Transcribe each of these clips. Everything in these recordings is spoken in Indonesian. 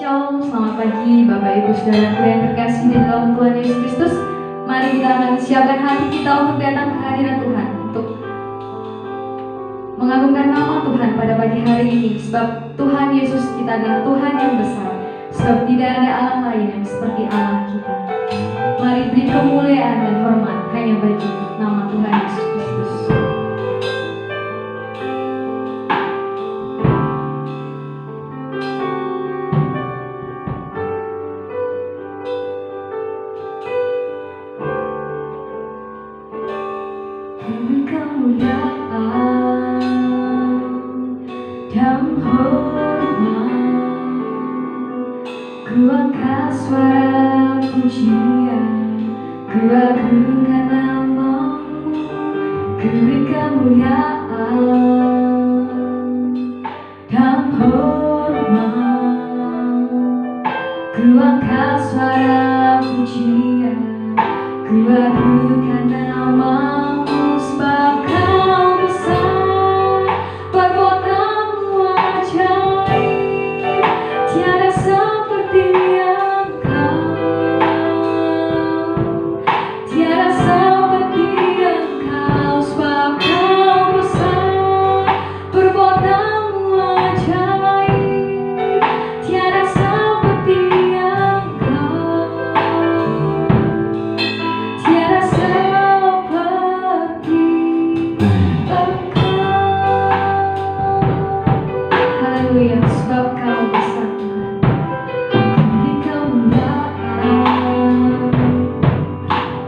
Shalom, selamat pagi Bapak Ibu Saudaraku yang terkasih di dalam Tuhan Yesus Kristus. Mari kita akan siapkan hati kita untuk datang ke hadirat Tuhan, untuk mengagungkan nama Tuhan pada pagi hari ini. Sebab Tuhan Yesus kita adalah Tuhan yang besar, sebab tidak ada Allah lain yang seperti Allah kita. Mari beri kemuliaan dan hormat hanya bagi nama Tuhan Yesus Kristus. Ku angkat suara pujian, ku agungkan nama-Mu, ku beri kemuliaan dan hormat. Ku angkat suara pujian, ku agungkan nama-Mu, sebab Kau besar, perbuatan-Mu ajaib, tiada seperti Engkau, tiada seperti Engkau, sebab Kau besar, perbuatan-Mu ajaib, tiada seperti Engkau, tiada seperti Engkau. Haleluya, sebab Kau besar Tuhan. Beri kemuliaan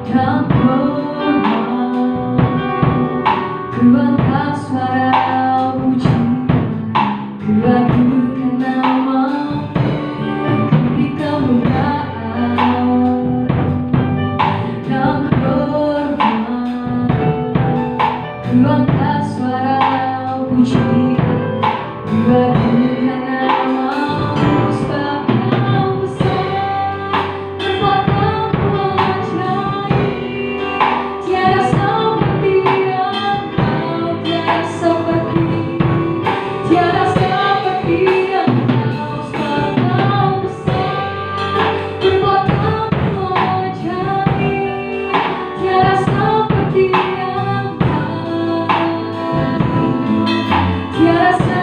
dan hormat. Ku angkat suara pujian, ku agungkan nama-Mu, ku beri kemuliaan dan hormat. Ku angkat suara pujian, ku agungkan nama-Mu, sebab Kau besar, perbuatan-Mu ajaib, tiada seperti Engkau, tiada seperti Engkau, sebab Kau besar, perbuatan-Mu ajaib, tiada seperti Engkau, tiada seperti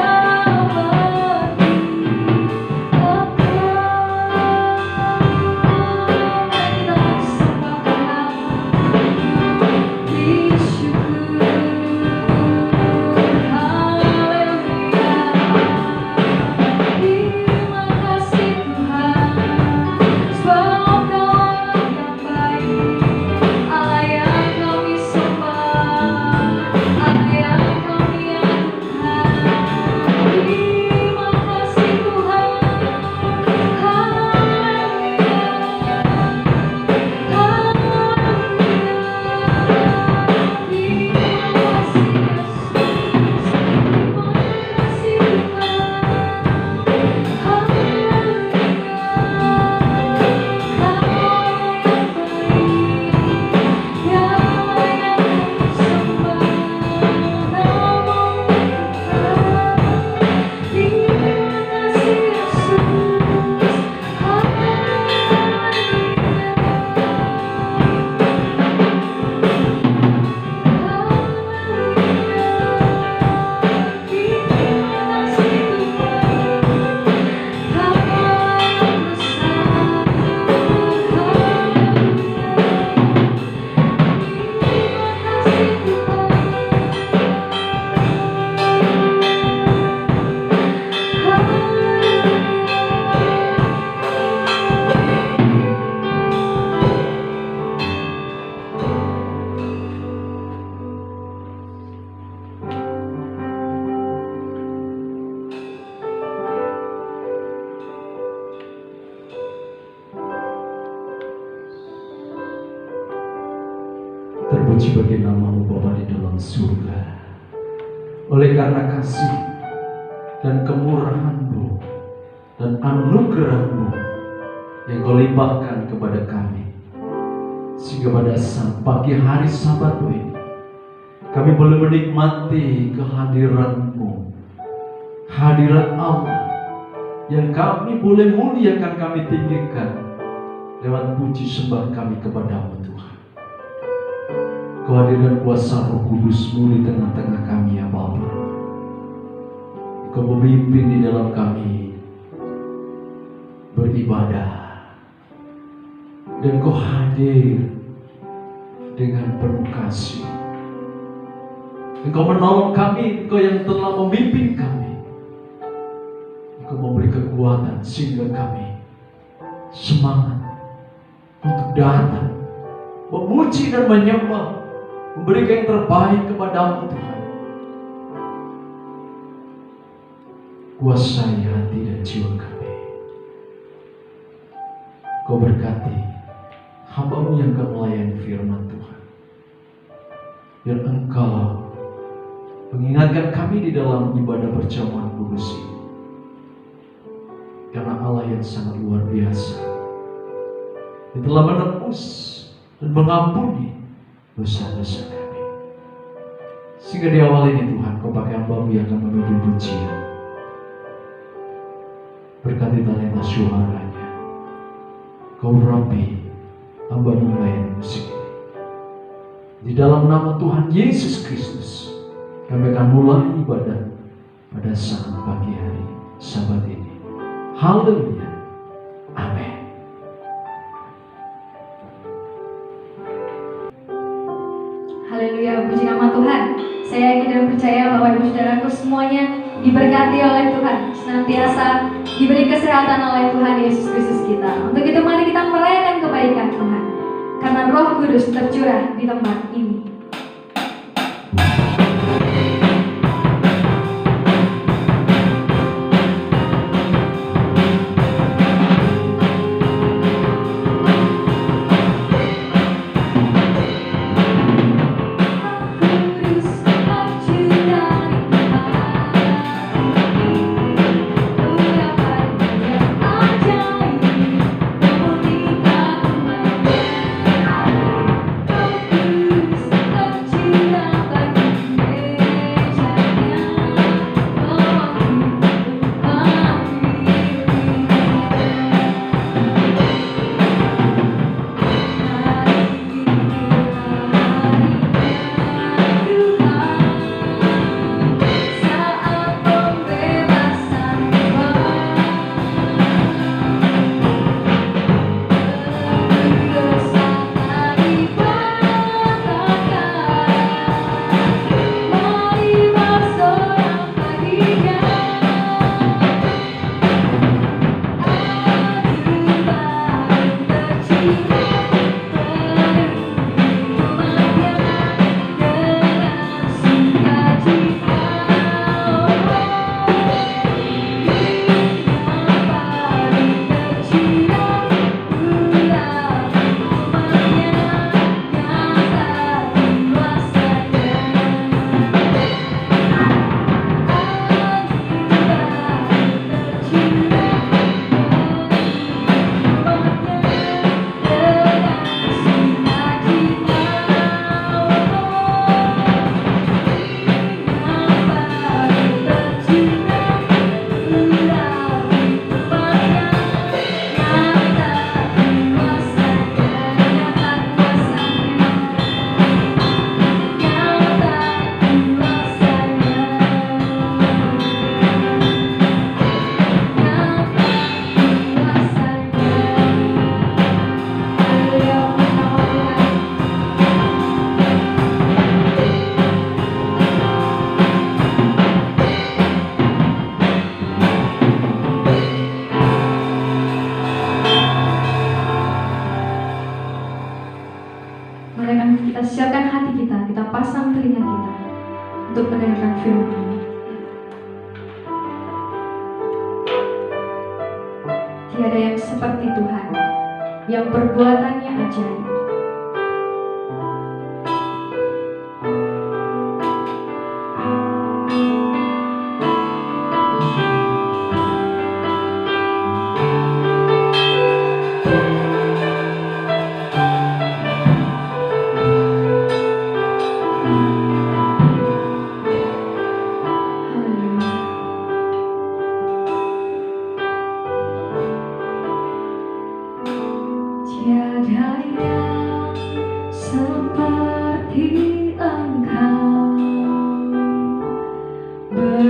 Terpuji bagi nama-Mu Bapa di dalam surga. Oleh karena kasih dan kemurahan-Mu dan anugerah-Mu yang Kau limpahkan kepada kami, sehingga pada pagi hari Sabat ini kami boleh menikmati kehadiran-Mu, hadirat Allah yang kami boleh muliakan, kami tinggikan lewat puji sembah kami kepadamu Tuhan. Kehadiran kuasa Roh Kudus-Mu di tengah-tengah kami ya Bapa. Kau memimpin di dalam kami beribadah, dan Kau hadir dengan penuh kasih. Engkau menolong kami, Engkau yang telah memimpin kami. Engkau memberi kekuatan sehingga kami semangat untuk datang, memuji dan menyembah, memberikan yang terbaik kepadamu Tuhan. Kuasai hati dan jiwa kami. Kau berkati hamba-Mu yang akan melayani firman Tuhan. Biar Engkau mengingatkan kami di dalam ibadah perjamuan kudus ini. Karena Allah yang sangat luar biasa, yang telah menebus dan mengampuni dosa-dosa kami. Sehingga di awal ini Tuhan, Kau pakai hamba-Mu yang akan memimpin pujian. Berkati talenta suaranya. Kau urapi hamba-Mu melayani musik ini. Di dalam nama Tuhan Yesus Kristus, kami akan mulai ibadah pada saat pagi hari Sabat ini. Haleluya. Amin. Haleluya, puji nama Tuhan. Saya yakin dan percaya bahwa ibu saudaraku semuanya diberkati oleh Tuhan, senantiasa diberi kesehatan oleh Tuhan Yesus Kristus kita. Untuk itu mari kita merayakan kebaikan Tuhan, karena Roh Kudus tercurah di tempat ini. Kita siapkan hati kita, kita pasang telinga kita untuk mendengarkan firman ini. Tiada yang seperti Tuhan, yang perbuatannya ajaib.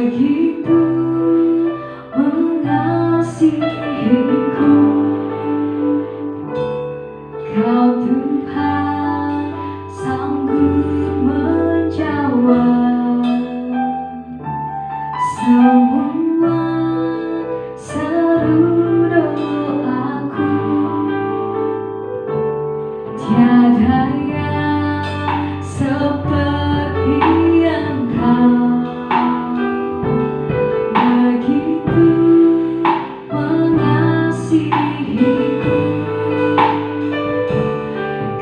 begitu mengasihiku. Kau Tuhan sanggup menjawab semua seru doaku. Tiada yang seperti Engkau, begitu mengasihiku.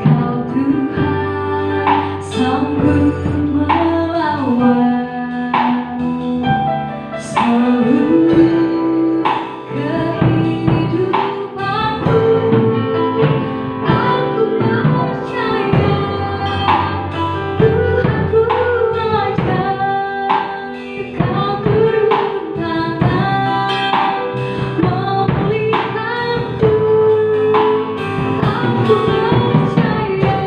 Kau Tuhan sanggup melawan seluruh kehidupanku. Aku percaya Tuhanku ajaib, Kau turun tangan memulihkanku. Aku percaya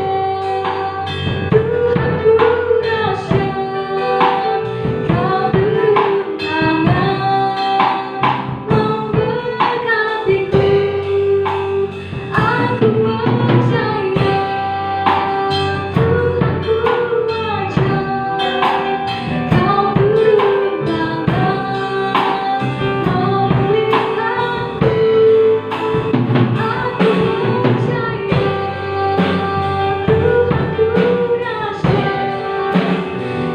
Tuhanku dahsyat, Kau turun tangan memberkatiku. Aku percaya Tuhanku ajaib, Kau turun tangan memulihkanku. Aku percaya Tuhanku dahsyat,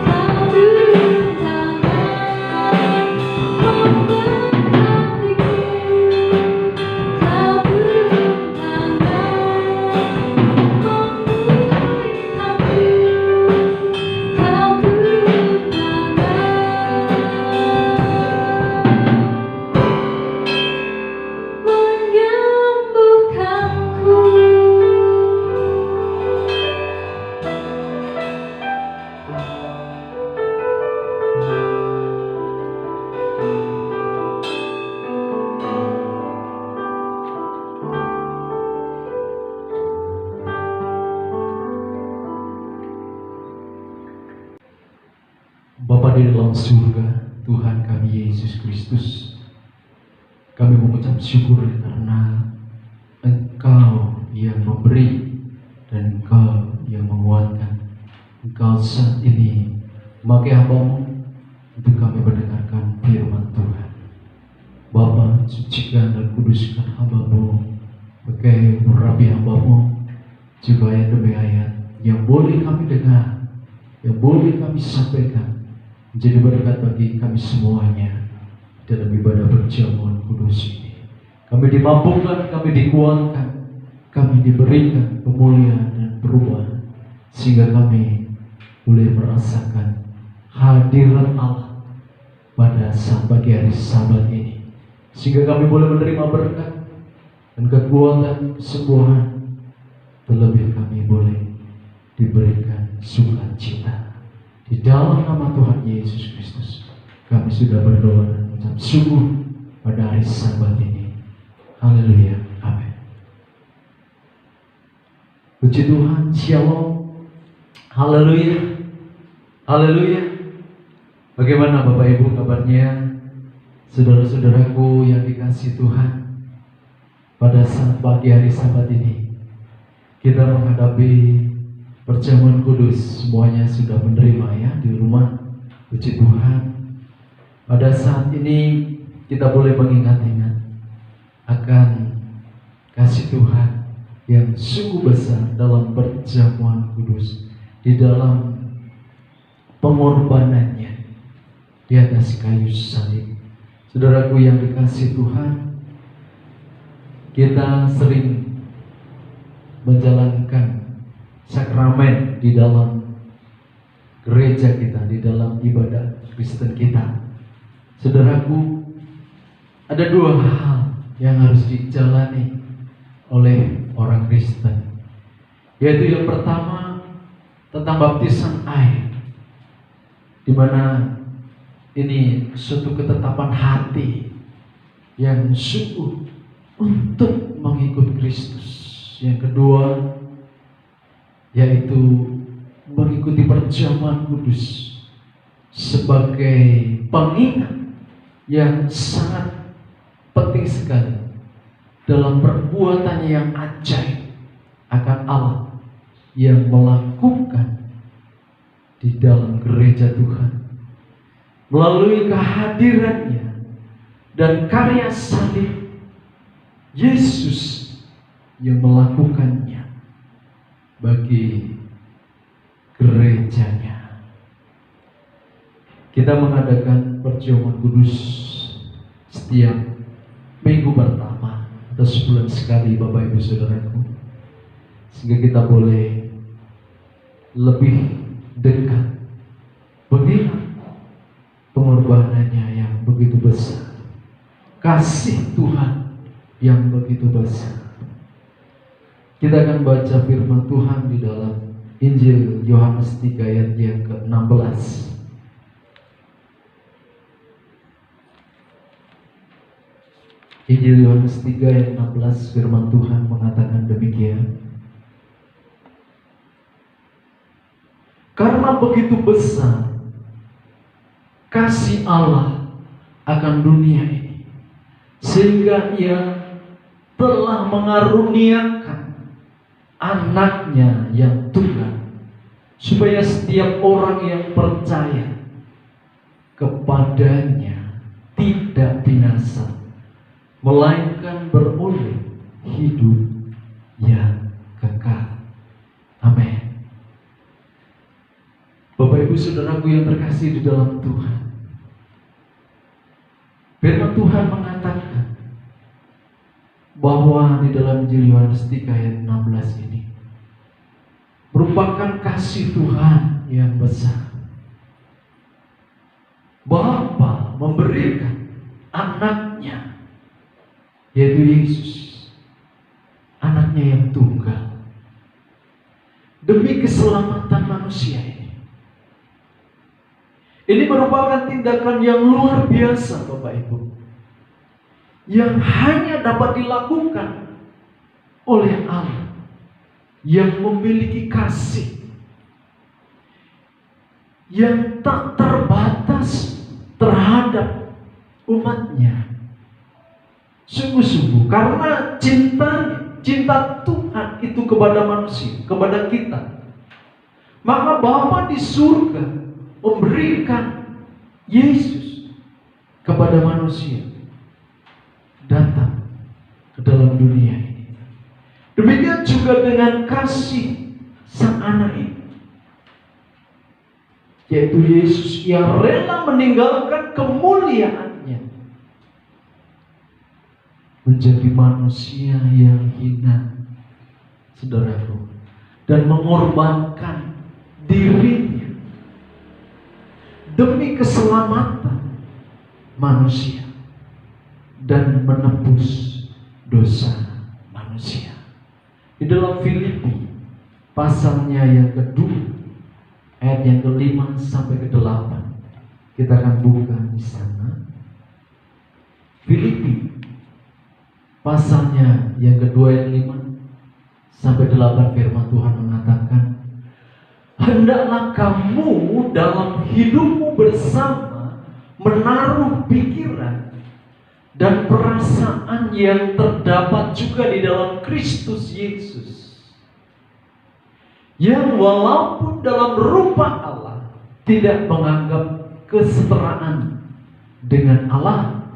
Kau turun tangan memberkatiku. Kau turun tangan menyembuhkanku. Bapa di dalam surga, Tuhan kami Yesus Kristus, kami mengucap syukur karena Engkau yang memberi dan Engkau yang menguatkan. Engkau saat ini memakai hamba-Mu untuk kami mendengarkan firman Tuhan. Bapa, sucikan dan kuduskan hamba-Mu, pakai merapi hamba-Mu, juga ayat demi ayat yang boleh kami dengar, yang boleh kami sampaikan, menjadi berkat bagi kami semuanya dalam ibadah perjamuan kudus ini. Kami dimampukan, kami dikuatkan, kami diberikan pemulihan dan perubahan, sehingga kami boleh merasakan hadirat Allah pada saat pagi hari Sabat ini, sehingga kami boleh menerima berkat dan kekuatan kesembuhan. Terlebih kami boleh diberikan sukacita. Di dalam nama Tuhan Yesus Kristus, kami sudah berdoa dan mengucap syukur pada hari Sabat ini. Haleluya, amin. Puji Tuhan, shalom. Haleluya, haleluya. Bagaimana Bapak Ibu kabarnya? Saudara-saudaraku yang dikasihi Tuhan, pada saat pagi hari Sabat ini, kita menghadapi perjamuan kudus. Semuanya sudah menerima ya di rumah. Puji Tuhan. Pada saat ini kita boleh mengingat-ingat akan kasih Tuhan yang sungguh besar dalam perjamuan kudus, di dalam pengorbanannya di atas kayu salib. Saudaraku yang dikasihi Tuhan, kita sering menjalankan sakramen di dalam gereja kita, di dalam ibadah Kristen kita. Saudaraku, ada dua hal yang harus dijalani oleh orang Kristen, yaitu yang pertama tentang baptisan air, di mana ini suatu ketetapan hati yang sungguh untuk mengikut Kristus. Yang kedua yaitu mengikuti perjamuan kudus sebagai pengingat yang sangat penting sekali dalam perbuatannya yang ajaib akan Allah yang melakukan di dalam gereja Tuhan melalui kehadirannya dan karya salib Yesus yang melakukannya bagi gerejanya. Kita mengadakan perjamuan kudus setiap minggu pertama atau sebulan sekali, Bapak Ibu Saudaraku, sehingga kita boleh lebih dekat mengingat pengorbanannya yang begitu besar, kasih Tuhan yang begitu besar. Kita akan baca firman Tuhan di dalam Injil Yohanes 3 ayat yang ke-16. Injil Yohanes 3 ayat 16, firman Tuhan mengatakan demikian. Karena begitu besar kasih Allah akan dunia ini, sehingga Ia telah mengaruniakan anaknya yang tunggal, supaya setiap orang yang percaya kepadanya tidak binasa, melainkan beroleh hidup yang kekal. Amin. Bapak Ibu Saudaraku yang terkasih di dalam Tuhan, firman Tuhan mengatakan bahwa di dalam Injil Yohanes 3 ayat 16 ini merupakan kasih Tuhan yang besar. Bapa memberikan anaknya, yaitu Yesus, anaknya yang tunggal, demi keselamatan manusia ini. Ini merupakan tindakan yang luar biasa, Bapak Ibu, yang hanya dapat dilakukan oleh Allah yang memiliki kasih yang tak terbatas terhadap umatnya. Sungguh-sungguh karena cinta Tuhan itu kepada manusia, kepada kita, maka Bapa di surga memberikan Yesus kepada manusia datang ke dalam dunia ini. Demikian juga dengan kasih sang anak ini, yaitu Yesus yang rela meninggalkan kemuliaannya menjadi manusia yang hina, saudaraku, dan mengorbankan dirinya demi keselamatan manusia dan menebus dosa manusia. Di dalam Filipi pasalnya yang kedua ayat yang ke-5 sampai ke-8, kita akan buka di sana. Filipi pasalnya yang kedua ayat 5 sampai 8, firman Tuhan mengatakan, hendaklah kamu dalam hidupmu bersama menaruh pikiran dan perasaan yang terdapat juga di dalam Kristus Yesus, yang walaupun dalam rupa Allah tidak menganggap kesetaraan dengan Allah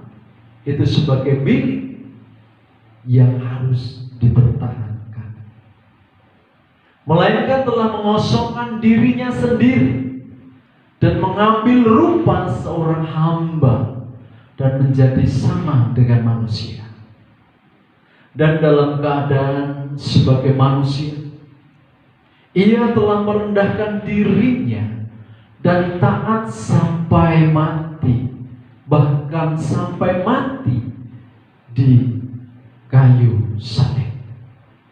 itu sebagai milik yang harus dipertahankan, melainkan telah mengosongkan dirinya sendiri dan mengambil rupa seorang hamba dan menjadi sama dengan manusia. Dan dalam keadaan sebagai manusia, Ia telah merendahkan dirinya dan taat sampai mati, bahkan sampai mati di kayu salib.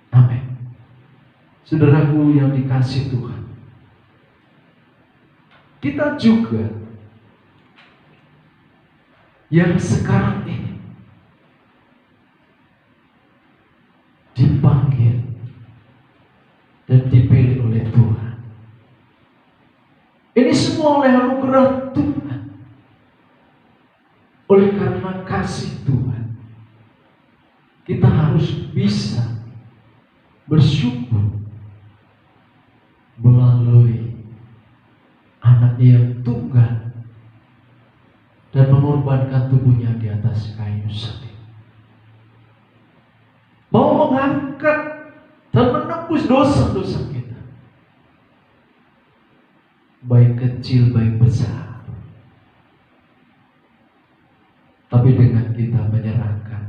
Amin. Saudaraku yang dikasihi Tuhan, kita juga yang sekarang ini dipanggil dan dipilih oleh Tuhan. Ini semua semua oleh anugerah Tuhan. Oleh karena kasih Tuhan, kita harus bisa bersyukur melalui anak yang tunggal dan mengorbankan tubuhnya di atas kayu salib. Mau mengangkat dan menebus dosa-dosa kita, baik kecil baik besar. Tapi dengan kita menyerahkan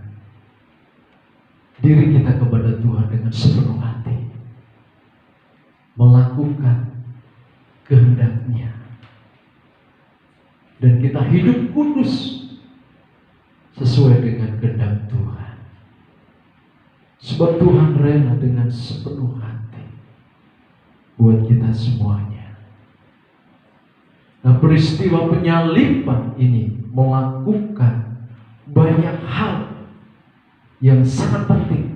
diri kita kepada Tuhan dengan sepenuh hati, melakukan kehendak-Nya, dan kita hidup kudus sesuai dengan kehendak Tuhan. Sebab Tuhan rela dengan sepenuh hati buat kita semuanya. Nah, peristiwa penyaliban ini melakukan banyak hal yang sangat penting.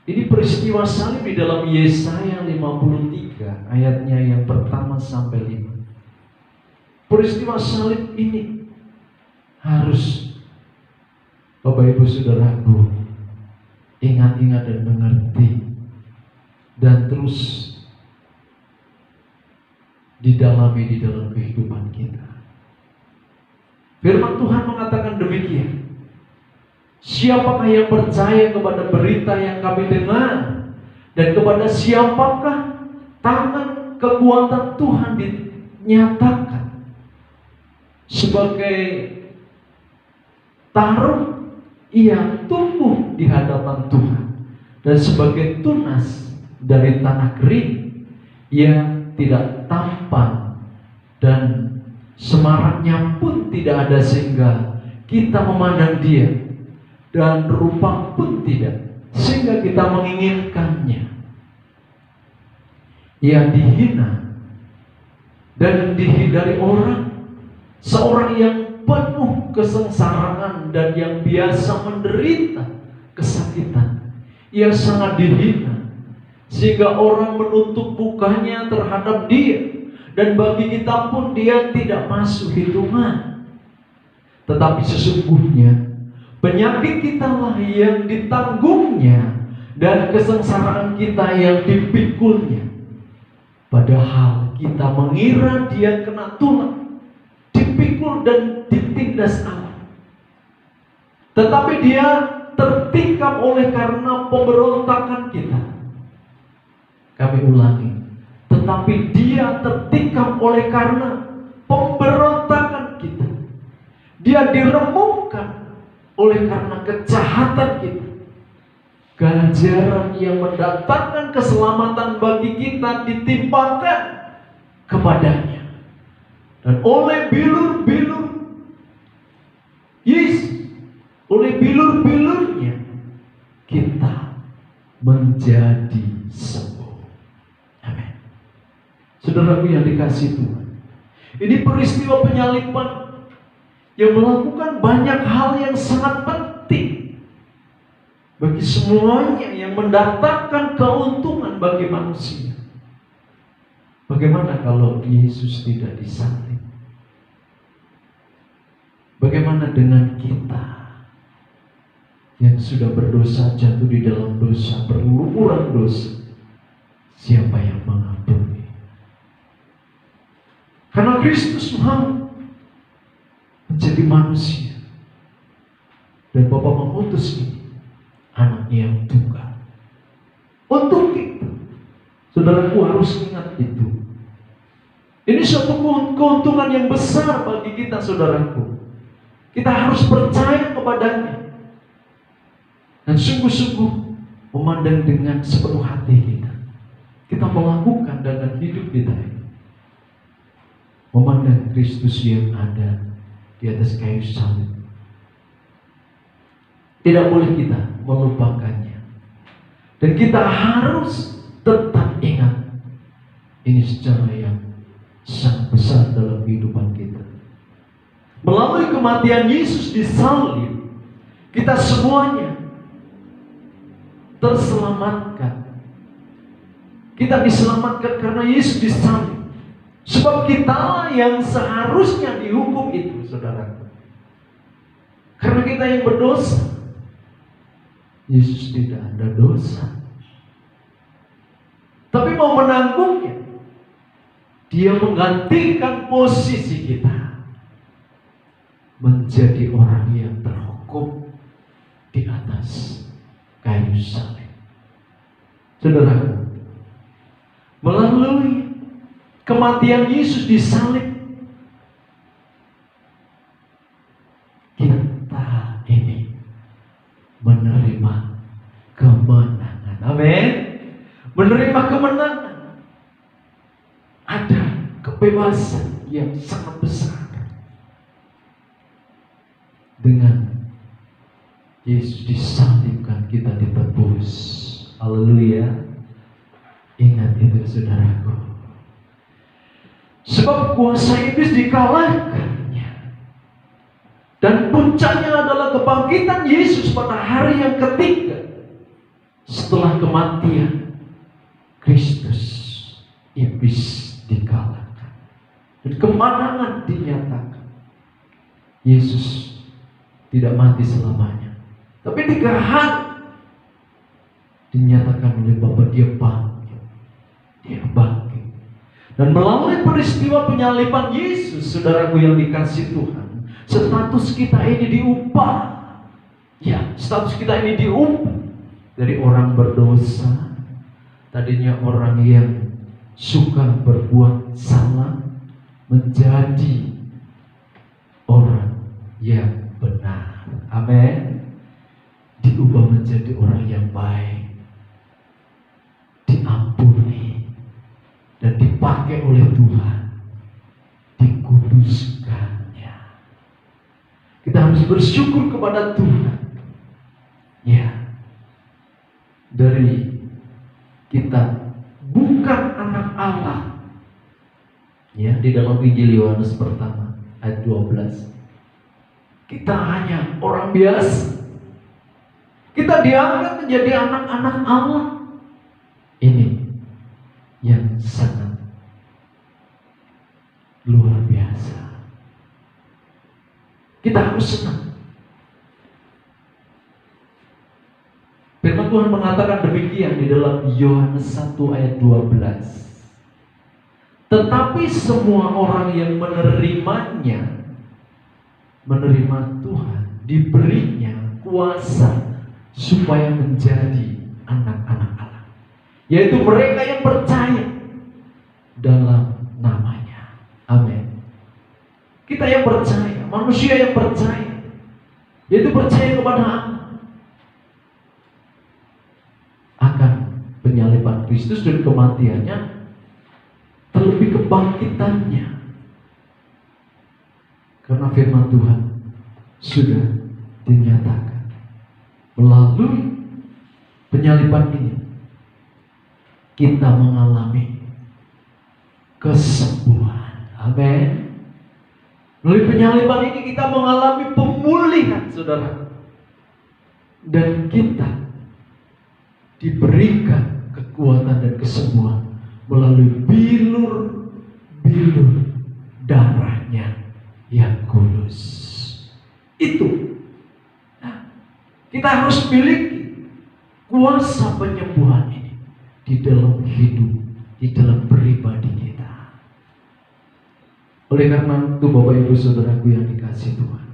Ini peristiwa salib di dalam Yesaya 53 ayatnya yang pertama sampai 5. Peristiwa salib ini harus Bapak Ibu Saudaraku ingat-ingat dan mengerti dan terus didalami di dalam kehidupan kita. Firman Tuhan mengatakan demikian. Siapakah yang percaya kepada berita yang kami dengar, dan kepada siapakah tangan kekuatan Tuhan dinyatakan sebagai taruh ia tumbuh di hadapan Tuhan, dan sebagai tunas dari tanah kering yang tidak tampan dan semaraknya pun tidak ada, sehingga kita memandang dia, dan rupa pun tidak sehingga kita menginginkannya. Ia dihina dan dihindari orang, seorang yang penuh kesengsaraan dan yang biasa menderita kesakitan. Ia sangat dihina sehingga orang menutup mukanya terhadap dia, dan bagi kita pun dia tidak masuk hitungan. Tetapi sesungguhnya penyakit kita lah yang ditanggungnya, dan kesengsaraan kita yang dipikulnya. Padahal kita mengira dia kena tulah, dipikul dan ditindas Allah. Tetapi dia tertikam oleh karena pemberontakan kita. Kami ulangi, tetapi dia tertikam oleh karena pemberontakan kita. Dia diremukkan oleh karena kejahatan kita. Ganjaran yang mendatangkan keselamatan bagi kita ditimpakan kepadanya, dan oleh bilur-bilur Yesus, oleh bilur-bilurnya kita menjadi sembuh. Amin. Saudaraku yang dikasihi Tuhan, ini peristiwa penyaliban yang melakukan banyak hal yang sangat penting bagi semuanya, yang mendatangkan keuntungan bagi manusia. Bagaimana kalau Yesus tidak disalib? Bagaimana dengan kita yang sudah berdosa, jatuh di dalam dosa, berlumuran dosa? Siapa yang mengampuni? Karena Kristus mau menjadi manusia, dan Bapa mengutus ini anaknya yang tunggal untuk kita. Saudaraku harus ingat itu. Ini suatu keuntungan yang besar bagi kita, saudaraku. Kita harus percaya kepadanya dan sungguh-sungguh memandang dengan sepenuh hati kita. Kita melakukan dengan hidup kita ini, memandang Kristus yang ada di atas kayu salib. Tidak boleh kita melupakannya, dan kita harus tetap ingat ini secara yang sangat besar dalam kehidupan kita. Melalui kematian Yesus di salib, kita semuanya terselamatkan. Kita diselamatkan karena Yesus disalib. Sebab kita yang seharusnya dihukum itu, saudara. Karena kita yang berdosa. Yesus tidak ada dosa, tapi mau menanggungnya. Dia menggantikan posisi kita menjadi orang yang terhukum di atas kayu salib. Saudara, melalui kematian Yesus di salib, kita ini menerima kemenangan. Amin. Menerima kemenangan. Ada kebebasan yang sangat besar. Dengan Yesus disalibkan, kita ditebus. Haleluya. Ingat itu, saudaraku. Sebab kuasa iblis dikalahkannya. Dan puncaknya adalah kebangkitan Yesus pada hari yang ketiga setelah kematian Kristus. Iblis dikalahkan dan kemenangan dinyatakan. Yesus tidak mati selamanya, tapi 3 hari dinyatakan oleh Bapa, dia bangkit. Dia bangkit. Dan melalui peristiwa penyaliban Yesus, saudaraku yang dikasih Tuhan, status kita ini diubah. Ya, status kita ini diubah dari orang berdosa, tadinya orang yang suka berbuat salah, menjadi orang yang benar. Amin. Diubah menjadi orang yang baik, diampuni dan dipakai oleh Tuhan, dikuduskannya. Kita harus bersyukur kepada Tuhan. Ya, dari kita bukan anak Allah. Ya, di dalam Injil Yohanes pertama ayat 12. Kita hanya orang biasa. Kita dianggap menjadi anak-anak Allah. Ini yang sangat luar biasa. Kita harus senang. Firman Tuhan mengatakan demikian di dalam Yohanes 1 ayat 12. Tetapi semua orang yang menerimanya, menerima Tuhan, diberinya kuasa supaya menjadi anak-anak Allah, yaitu mereka yang percaya dalam namanya. Amin. Kita yang percaya, manusia yang percaya, yaitu percaya kepada Allah akan penyaliban Kristus dan kematiannya, terlebih kebangkitannya. Karena firman Tuhan sudah dinyatakan melalui penyaliban ini, kita mengalami kesembuhan. Amin. Melalui penyaliban ini kita mengalami pemulihan, saudara. Dan kita diberikan kekuatan dan kesembuhan melalui bilur-bilur darahnya yang kudus. Itu. Nah, kita harus miliki kuasa penyembuhan ini di dalam hidup, di dalam pribadi kita. Oleh karena itu, Bapak Ibu Saudaraku yang dikasihi Tuhan,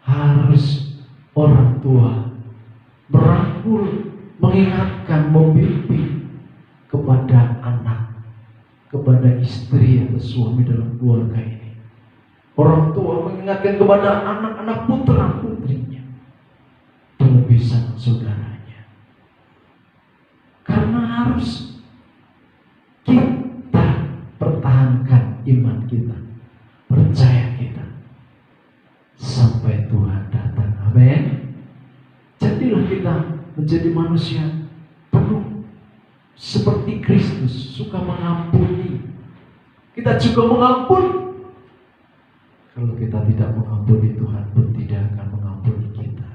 harus orang tua merangkul, mengingatkan, membimbing kepada anak, kepada istri atau suami dalam keluarga ini. Orang tua mengingatkan kepada anak-anak putra putrinya, terlebih sanak saudaranya. Karena harus kita pertahankan iman kita, percaya kita sampai Tuhan datang. Amin. Jadilah kita menjadi manusia penuh seperti Kristus, suka mengampuni. Kita juga mengampuni. Kalau kita tidak mengampuni, Tuhan pun tidak akan mengampuni kita.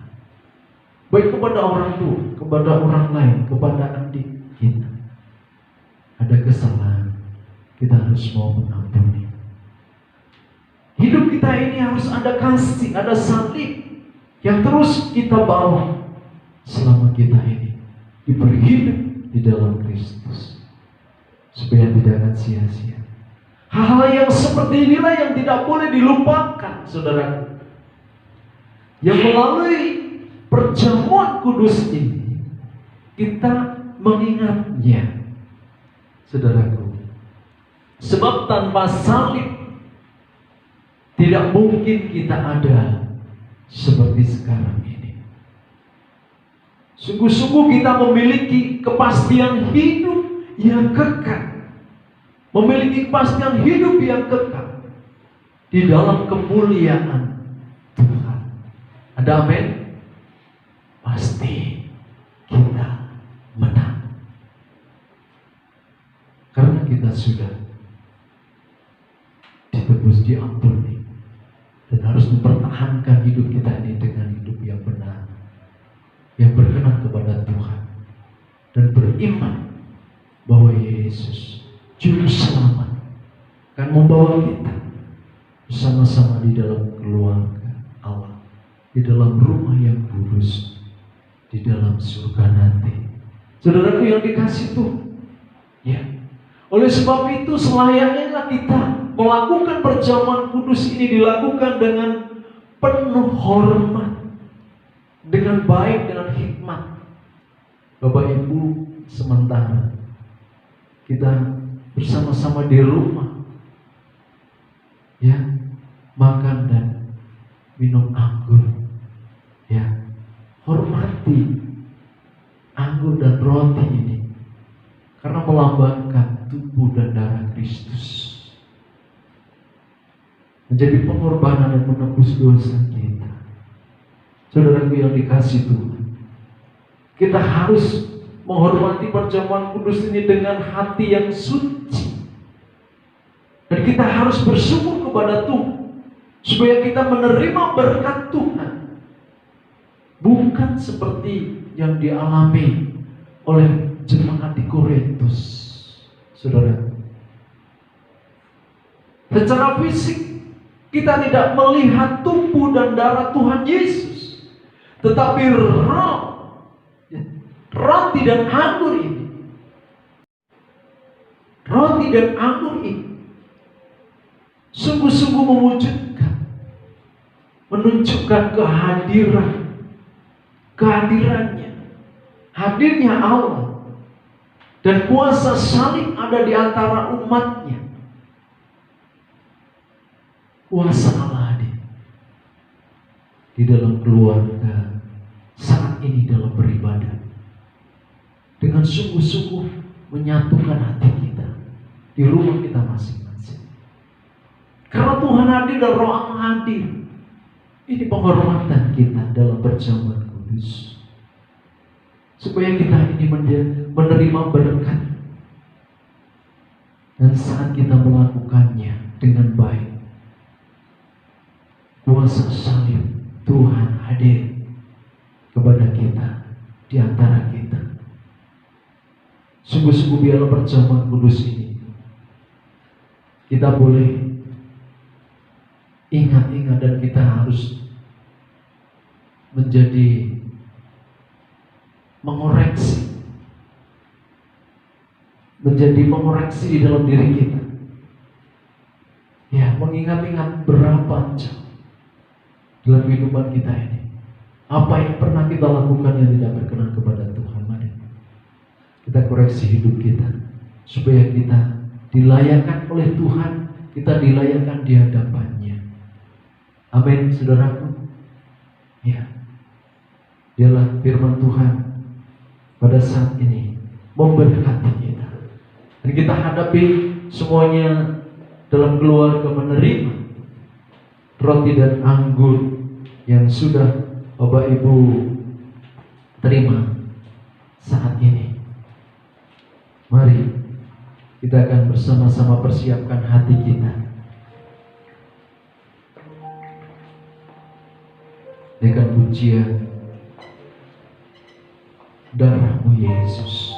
Baik kepada orang tua, kepada orang lain, kepada adik kita. Ada kesalahan, kita harus mau mengampuni. Hidup kita ini harus ada kasih, ada salib yang terus kita bawa selama kita ini diberi hidup di dalam Kristus, supaya tidak akan sia-sia. Hal-hal yang seperti inilah yang tidak boleh dilupakan, saudara. Yang melalui perjamuan kudus ini kita mengingatnya, saudaraku. Sebab tanpa salib tidak mungkin kita ada seperti sekarang ini. Sungguh-sungguh kita memiliki kepastian hidup yang kekal. Memiliki kepastian hidup yang kekal di dalam kemuliaan Tuhan. Ada amin? Pasti kita menang. Karena kita sudah ditebus, diampuni, dan harus mempertahankan hidup kita ini dengan hidup yang benar, yang berkenan kepada Tuhan, dan beriman bahwa Yesus Juru Selamat akan membawa kita bersama-sama di dalam keluarga Allah, di dalam rumah yang kudus, di dalam surga nanti. Saudaraku yang dikasih Tuhan, ya. Oleh sebab itu selayaknya kita melakukan perjamuan kudus ini dilakukan dengan penuh hormat, dengan baik, dengan hikmat. Bapak Ibu, sementara kita bersama-sama di rumah, ya, makan dan minum anggur, ya, hormati anggur dan roti ini karena melambangkan tubuh dan darah Kristus, menjadi pengorbanan dan menebus dosa kita. Saudaraku yang dikasih Tuhan, kita harus menghormati perjamuan kudus ini dengan hati yang suci, dan kita harus bersyukur kepada Tuhan supaya kita menerima berkat Tuhan, bukan seperti yang dialami oleh jemaat di Korintus. Saudara, secara fisik kita tidak melihat tubuh dan darah Tuhan Yesus, tetapi roti dan anggur ini sungguh-sungguh menunjukkan kehadirannya, hadirnya Allah, dan kuasa salib ada di antara umatnya. Kuasa Allah hadir di dalam keluarga saat ini dalam beribadah, dengan sungguh-sungguh menyatukan hati kita di rumah kita masing-masing. Karena Tuhan hadir dan Roh Allah hadir. Ini penghormatan kita dalam perjamuan kudus, supaya kita ini menerima berkat, dan saat kita melakukannya dengan baik, kuasa salib Tuhan hadir kepada kita, di antara kita. Sungguh-sungguh biarlah perjamuan kudus ini kita boleh ingat-ingat, dan kita harus menjadi mengoreksi di dalam diri kita, ya, mengingat-ingat berapa jam dalam kehidupan kita ini apa yang pernah kita lakukan yang tidak berkenan kepada Tuhan. Mari kita koreksi hidup kita supaya kita dilayakkan oleh Tuhan, kita dilayakkan di hadapannya. Amin, saudaraku. Ya, dialah firman Tuhan pada saat ini memberkati kita, dan kita hadapi semuanya dalam keluarga menerima roti dan anggur yang sudah Bapak Ibu terima saat ini. Mari kita akan bersama-sama persiapkan hati kita dengan pujian darah-Mu Yesus.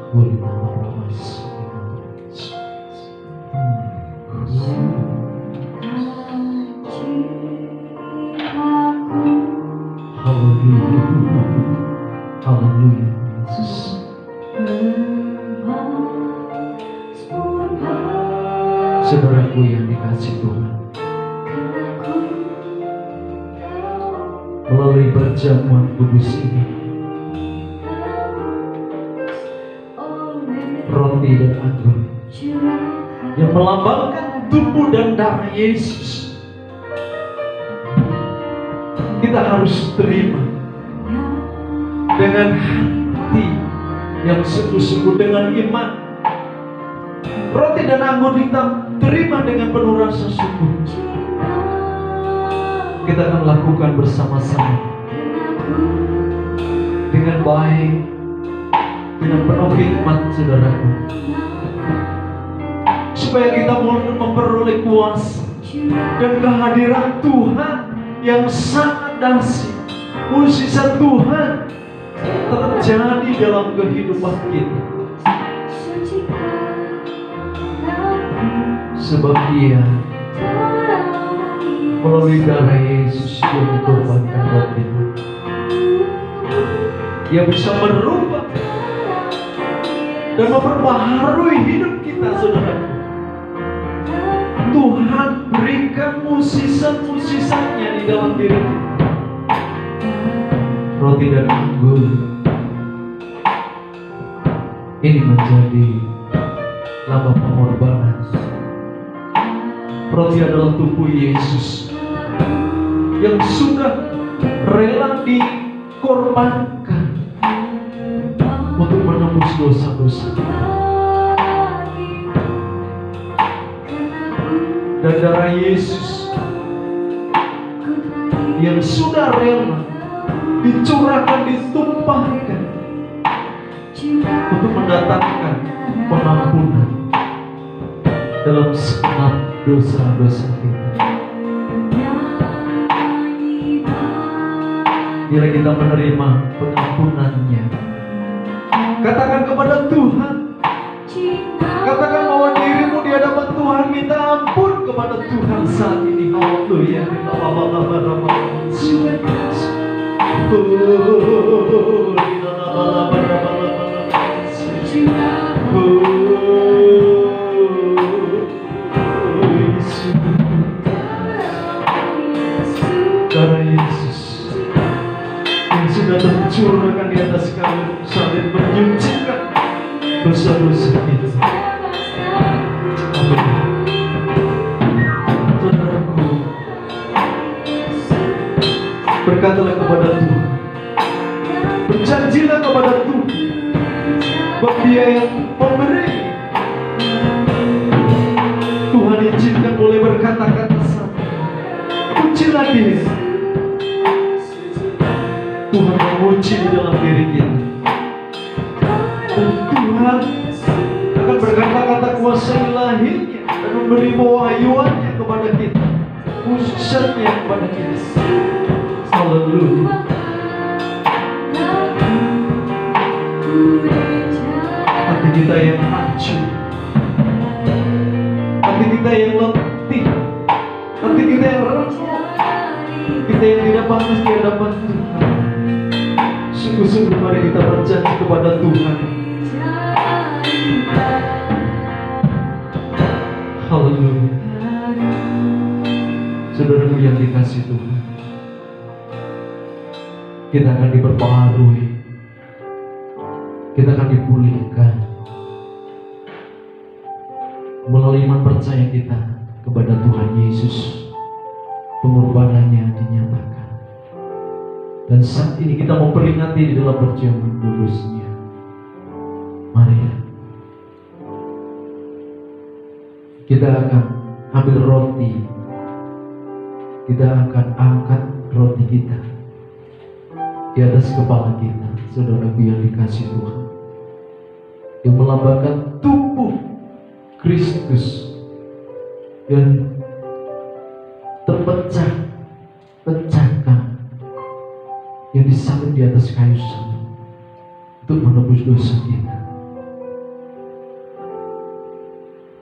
Haleluya Yesus. Saudaraku yang dikasih Tuhan, melalui perjamuan kudus ini, roti dan anggur yang melambangkan tubuh dan darah Yesus, kita harus terima dengan hati yang sungguh-sungguh, dengan iman. Roti dan anggur kita terima dengan penuh rasa syukur. Kita akan lakukan bersama-sama dengan baik, dengan penuh hikmat, saudaraku, supaya kita memperoleh kuasa dan kehadiran Tuhan yang sangat dahsyat. Mujizat Tuhan terjadi dalam kehidupan kita, sebab Dia melalui darah Yesus yang dikorbankan buat kita, Dia bisa merubah dan memperbaharui hidup kita, saudara. Tuhan berikan mukjizat-mukjizatnya di dalam diri kita. Roti dan anggur ini menjadi lambang pengorbanan. Roti adalah tubuh Yesus yang sudah rela dikorbankan untuk menembus dosa-dosa. Dan darah Yesus yang sudah rela dicurahkan, ditumpahkan untuk mendatangkan pengampunan dalam segenap dosa-dosa kita. Bila kita menerima pengampunannya, katakan kepada Tuhan, katakan bahwa dirimu di hadapan Tuhan, minta ampun kepada Tuhan saat ini. Haleluya. Darah Yesus yang sudah tercurahkan di atas kayu salib menyucikan dosa-dosa kita. Amin. Saudaraku, berkatalah kepada Tuhan, berjanjilah kepada Tuhan, bahwa Dia yang memberi. Tuhan izinkan boleh berkata-kata sama. Pujilah Dia. Tuhan memuji di dalam diri kita. Dan Tuhan akan berkata-kata kuasa ilahinya dan memberi pewahyuannya kepada kita, mujizatnya kepada kita. Haleluya. Hati kita yang hancur, hati kita yang letih, hati kita yang remuk, kita yang tidak pantas di hadapan Tuhan, sungguh-sungguh mari kita berjanji kepada Tuhan. Haleluya. Saudaraku yang dikasih Tuhan, kita akan diperbaharui, kita akan dipulihkan melalui iman percaya kita kepada Tuhan Yesus. Pengorbanannya dinyatakan, dan saat ini kita memperingati di dalam perjamuan kudusnya. Mari kita akan ambil roti, kita akan angkat roti kita di atas kepala kita, saudaraku yang dikasih Tuhan, yang melambangkan tubuh Kristus yang terpecahkan, yang disalib di atas kayu salib untuk menebus dosa kita.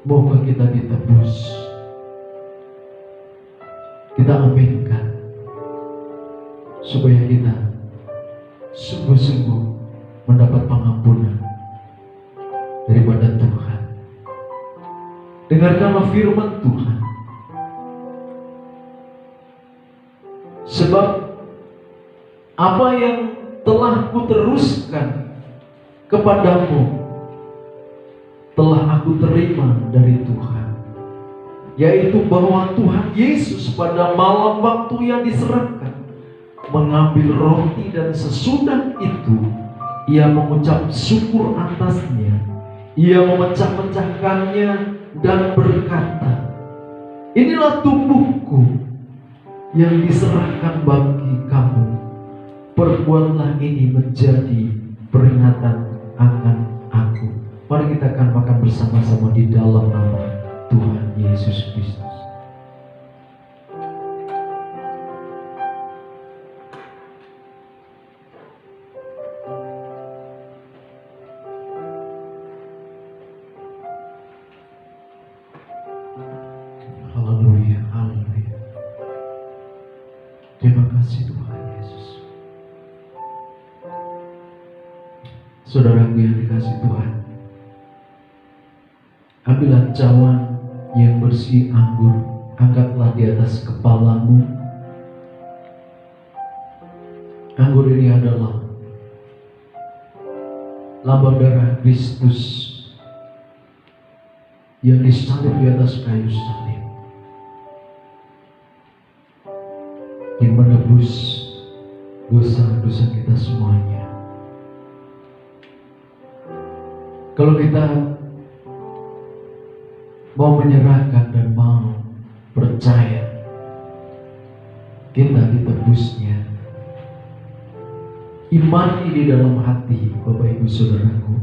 Maukah kita ditebus? Kita aminkan supaya kita sungguh-sungguh mendapat pengampunan daripada Tuhan. Dengarkanlah firman Tuhan. Sebab apa yang telah kuteruskan kepadamu telah aku terima dari Tuhan, yaitu bahwa Tuhan Yesus pada malam waktu yang diserahkan mengambil roti, dan sesudah itu ia mengucap syukur atasnya, ia memecah-mecahkannya dan berkata, inilah tubuhku yang diserahkan bagi kamu, perbuatlah ini menjadi peringatan akan aku. Mari kita akan makan bersama-sama di dalam nama Tuhan Yesus Kristus. Haleluya, haleluya. Terima kasih Tuhan Yesus. Saudaraku yang dikasihi Tuhan, ambillah cawan yang bersih anggur, angkatlah di atas kepalamu. Anggur ini adalah lambang darah Kristus yang disalib di atas kayu salib, yang menebus dosa-dosa kita semuanya. Kalau kita mau menyerahkan dan mau percaya, kita ditebusnya. Iman ini dalam hati, Bapak Ibu Saudaraku.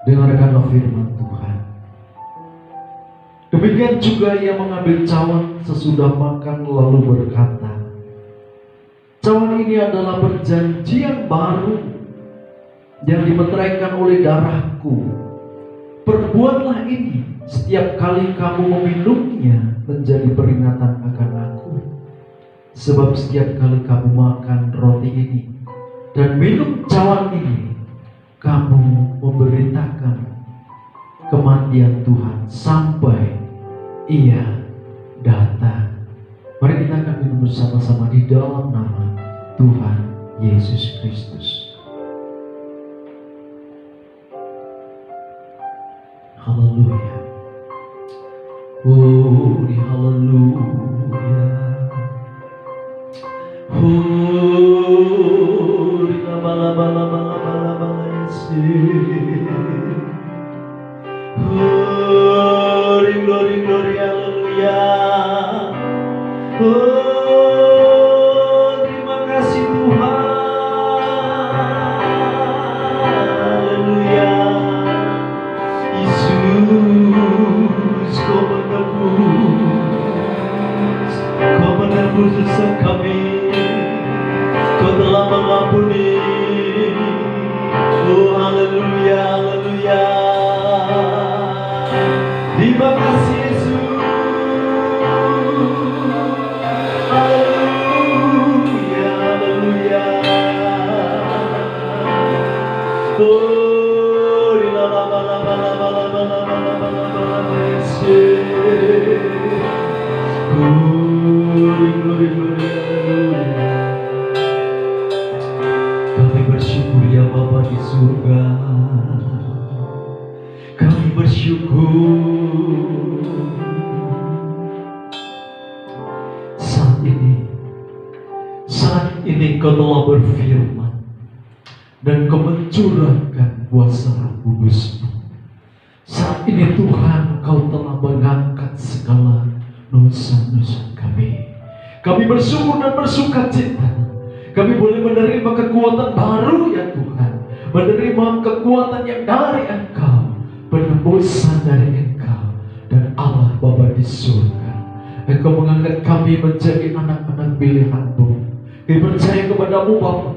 Dengarkanlah firman Tuhan. Demikian juga ia mengambil cawan sesudah makan lalu berkata, cawan ini adalah perjanjian baru yang dimeteraikan oleh darahku. Perbuatlah ini setiap kali kamu meminumnya menjadi peringatan akan aku. Sebab setiap kali kamu makan roti ini dan minum cawan ini, kamu memberitakan kematian Tuhan sampai ia datang. Mari kita akan minum bersama-sama di dalam nama Tuhan Yesus Kristus. Haleluya. Oh, haleluya. Oh, la-ba-la-ba-la-ba-la-ba-la-ba-la-ba-la. Oh, glory, glory, haleluya. Oh, terima kasih Tuhan. Haleluya. Yesus, kau menebus dosa kami, kau telah mengampuni. Oh haleluya, haleluya. Terima kasih Yesus. Haleluya, haleluya. Oh, la la la la la la la la la la la la. Glory, glory, glory. Kami bersyukur ya Bapa di surga. Kami bersyukur saat ini Kau telah berfirman dan Kau mencurahkan kuasa Roh Kudus-Mu. Saat ini Tuhan, Kau telah mengangkat segala dosa-dosa kami. Kami bersyukur dan bersukacita. Kami boleh menerima kekuatan baru ya Tuhan, menerima kekuatan yang dari Engkau, penebusan dari Engkau dan Allah Bapa di surga. Engkau mengangkat kami menjadi anak-anak pilihan-Mu. Kami percaya kepada-Mu Bapa.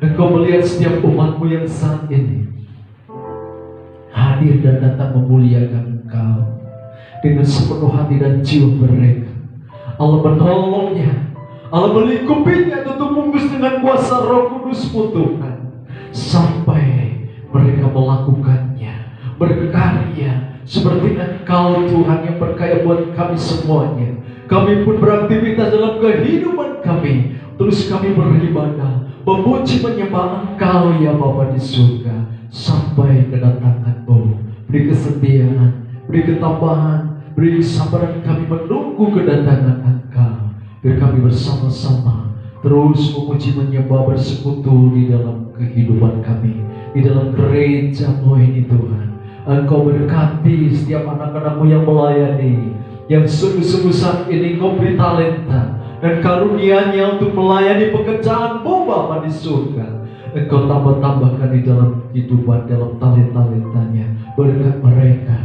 Engkau melihat setiap umat-Mu yang saat ini hadir hadir dan datang memuliakan Engkau dengan sepenuh hati dan jiwa mereka. Allah menolongnya, Allah melingkupinya, tutup bungkus dengan kuasa Roh Kudus-Mu Tuhan, sampai mereka melakukannya, berkarya seperti Engkau Tuhan yang berkaya buat kami semuanya. Kami pun beraktivitas dalam kehidupan kami, terus kami beribadah, memuji menyembah Engkau ya Bapa di surga, sampai kedatangan-Mu. Beri kesetiaan, beri ketambahan, beri kesabaran kami menunggu kedatangan Engkau, biar kami bersama-sama terus memuji menyembah bersekutu di dalam kehidupan kami, di dalam gereja-Mu ini Tuhan. Engkau berkati setiap anak-anak-Mu yang melayani, yang sungguh-sungguh saat ini Engkau beri talenta dan karunia-Nya untuk melayani pekerjaan-Mu Bapa di surga. Engkau tambah-tambahkan di dalam kehidupan, dalam talenta-talentanya, berkat mereka,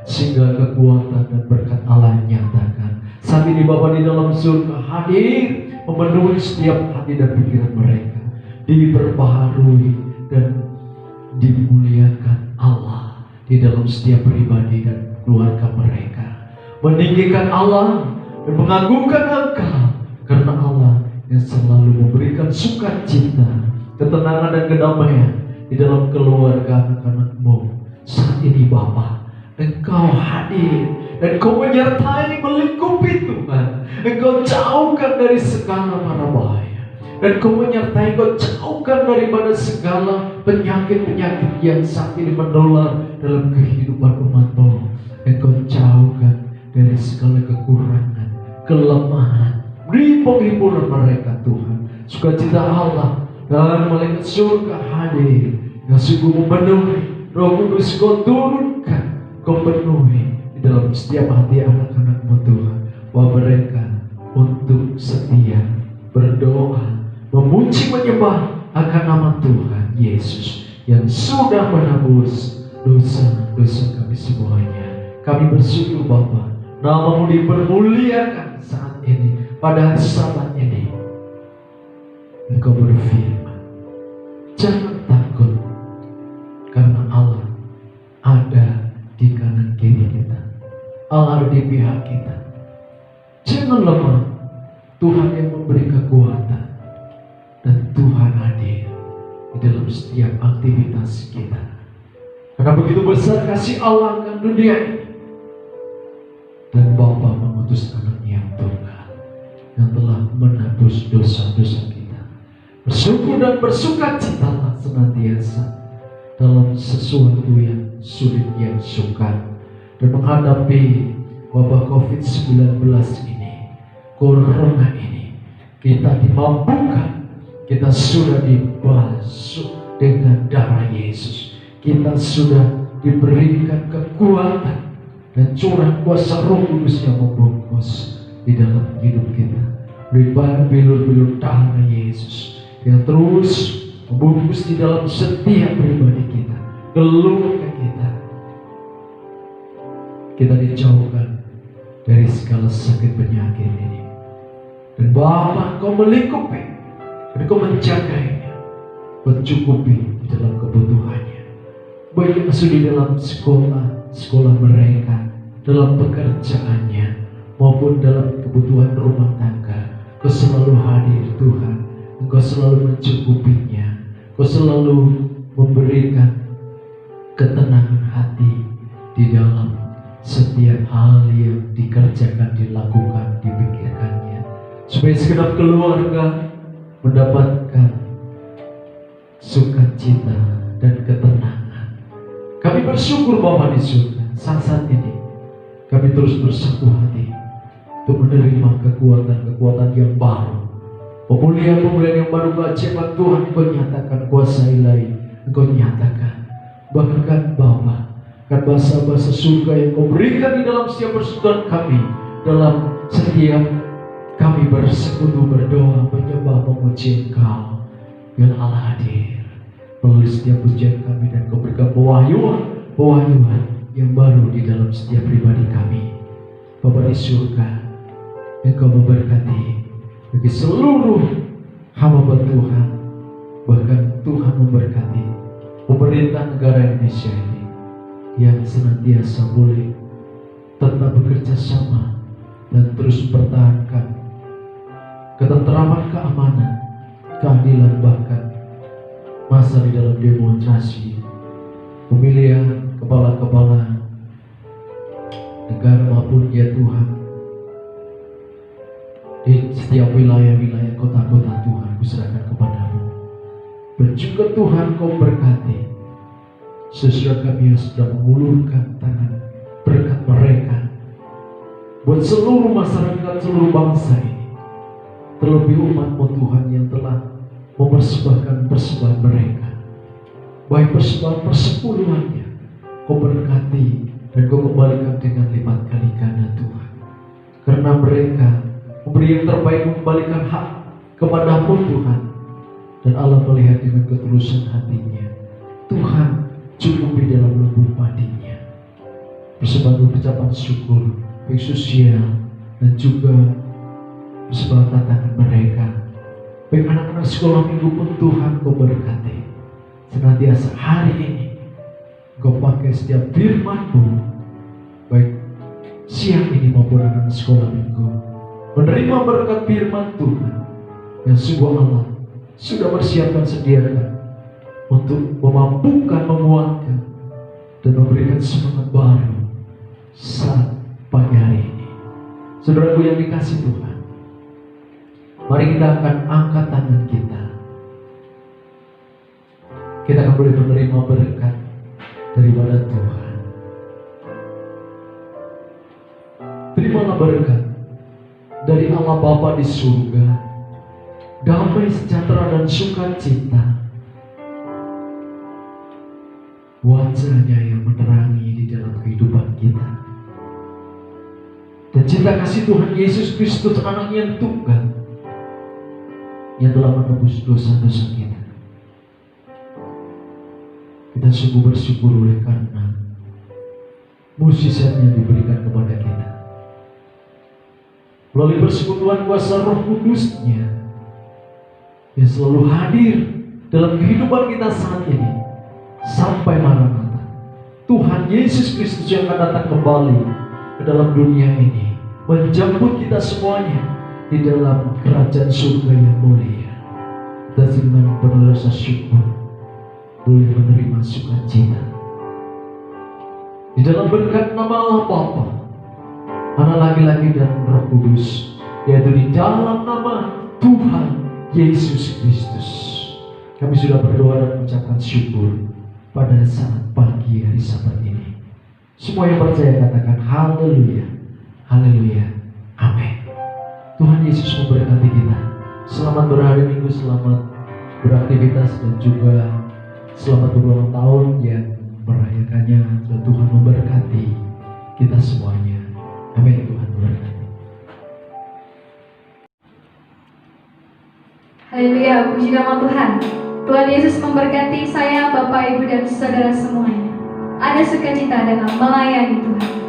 sehingga kekuatan dan berkat Allah nyatakan. Saat ini Bapa di dalam surga hadir, memenuhi setiap hati dan pikiran mereka, diperbaharui dan dimuliakan Allah di dalam setiap pribadi dan keluarga mereka. Meninggikan Allah dan mengagungkan Engkau, karena Allah yang selalu memberikan sukacita, ketenangan dan kedamaian di dalam keluarga anak-anak-Mu. Saat ini Bapa, Engkau hadir dan Engkau menyertai, melingkupi Tuhan. Engkau jauhkan dari segala mara bahaya, dan Engkau menyertai, Engkau jauhkan daripada segala penyakit-penyakit yang saat ini menular dalam kehidupan umat-Mu. Engkau jauhkan dari segala kekurangan, kelemahan. Beri penghiburan mereka Tuhan. Sukacita Allah dan malaikat surga hadir yang sungguh memenuhi. Roh Kudus Kau turunkan, Kau penuhi di dalam setiap hati anak-anak-Mu Tuhan, bahwa mereka untuk setia berdoa, memuji menyembah akan nama Tuhan Yesus yang sudah menebus dosa-dosa kami semuanya. Kami bersyukur Bapa, nama-Mu dipermuliakan saat ini, pada hari Sabat ini. Engkau berfirman, jangan takut, karena Allah ada di kanan kiri kita, Allah ada di pihak kita. Jangan lemah, Tuhan yang memberi kekuatan, dan Tuhan hadir di dalam setiap aktivitas kita. Karena begitu besar kasih Allah akan dunia ini, dan Bapa mengutus anaknya yang tunggal, yang telah menebus dosa-dosa kita. Bersyukur dan bersukacitalah senantiasa dalam sesuatu yang sulit, yang sukar, dan menghadapi wabah COVID-19 ini, corona ini. Kita dimampukan, kita sudah dibasuh dengan darah Yesus, kita sudah diberikan kekuatan dan curah kuasa Roh Kudus yang membungkus di dalam hidup kita. Beribadah bilur-bilur darah Yesus yang terus membungkus di dalam setiap pribadi kita, keluarga kita. Kita dijauhkan dari segala sakit penyakit ini, dan Bapa Kau melingkupi dan Kau menjaganya, mencukupi di dalam kebutuhannya, baik yang sudah di dalam sekolah mereka, dalam pekerjaannya, maupun dalam kebutuhan rumah tangga. Kau selalu hadir Tuhan, Engkau selalu mencukupinya, Kau selalu memberikan ketenangan hati di dalam setiap hal yang dikerjakan, dilakukan, dipikirkannya, supaya segenap keluarga mendapatkan sukacita dan ketenangan. Kami bersyukur Bapa di surga, saat ini kami terus bersatu hati untuk menerima kekuatan-kekuatan yang baru, pemulihan-pemulihan yang baru. Keajaiban Tuhan Engkau nyatakan, kuasa ilahi Engkau nyatakan, bahkan Bapa, kan bahasa-bahasa surga yang Kau berikan di dalam setiap persekutuan kami, dalam setiap kami bersekutu, berdoa, menyembah, memuji Engkau. Biar Allah hadir melalui setiap pujian kami, dan Kau berikan pewahyuan yang baru di dalam setiap pribadi kami. Bapa di surga, Engkau memberkati bagi seluruh hamba Tuhan, bahkan Tuhan memberkati pemerintah negara Indonesia ini. yang senantiasa boleh tetap bekerja sama dan terus mempertahankan ketentraman, keamanan, keadilan, bahkan masa di dalam demonstrasi pemilihan kepala-kepala negara maupun ya Tuhan, di setiap wilayah-wilayah kota-kota Tuhan kuserahkan kepadamu. Dan juga Tuhan kau berkati sesuai kami yang sudah mengulurkan tangan berkat mereka buat seluruh masyarakat, seluruh bangsa ini, terlebih umat-Mu Tuhan yang telah mempersembahkan persembahan mereka, baik persembahan persepuluhannya, kau berkati dan kau kembalikan dengan lipat kali ganda Tuhan, karena mereka memberi yang terbaik, mengembalikan hak kepada-Mu Tuhan, dan Allah melihat dengan ketulusan hatinya. Tuhan cukupi dalam lembut padinya persembahan ucapan syukur, baik sosial dan juga persembahan tantangan mereka, baik anak-anak sekolah minggu pun Tuhan kau berkati senantiasa hari ini. Kau pakai setiap firman-Mu, baik siang ini maupun anak-anak sekolah minggu, menerima berkat firman Tuhan yang sungguh Allah sudah persiapkan, sediakan untuk memampukan, menguatkan dan memberikan semangat baru saat pagi hari ini. Saudaraku yang dikasih Tuhan, mari kita akan angkat tangan kita. Kita akan boleh menerima berkat daripada Tuhan. Terimalah berkat dari Allah Bapa di surga, damai sejahtera dan sukacita, wajahnya yang menerangi di dalam kehidupan kita, dan cinta kasih Tuhan Yesus Kristus anak yang tunggal yang telah menebus dosa-dosa kita. Kita sungguh bersyukur oleh karena mukjizat yang diberikan kepada kita melalui persekutuan kuasa Roh Kudus-Nya yang selalu hadir dalam kehidupan kita saat ini sampai Maranatha. Tuhan Yesus Kristus yang akan datang kembali ke dalam dunia ini menjemput kita semuanya di dalam kerajaan surga yang mulia. Kita dengan penuh rasa syukur boleh menerima sukacita di dalam berkat nama Allah Bapa, Anak laki-laki dan Roh Kudus, yaitu di dalam nama Tuhan Yesus Kristus. Kami sudah berdoa dan mengucapkan syukur pada saat pagi hari Sabat ini. Semua yang percaya katakan haleluya, haleluya, amin. Tuhan Yesus memberkati kita. Selamat berhari Minggu, selamat beraktivitas dan juga selamat berulang tahun yang merayakannya. Dan Tuhan memberkati kita semuanya. Amin. Tuhan memberkati. Haleluya, puji nama Tuhan. Tuhan Yesus memberkati saya, Bapak, Ibu, dan saudara semuanya. Ada sukacita dalam melayani Tuhan.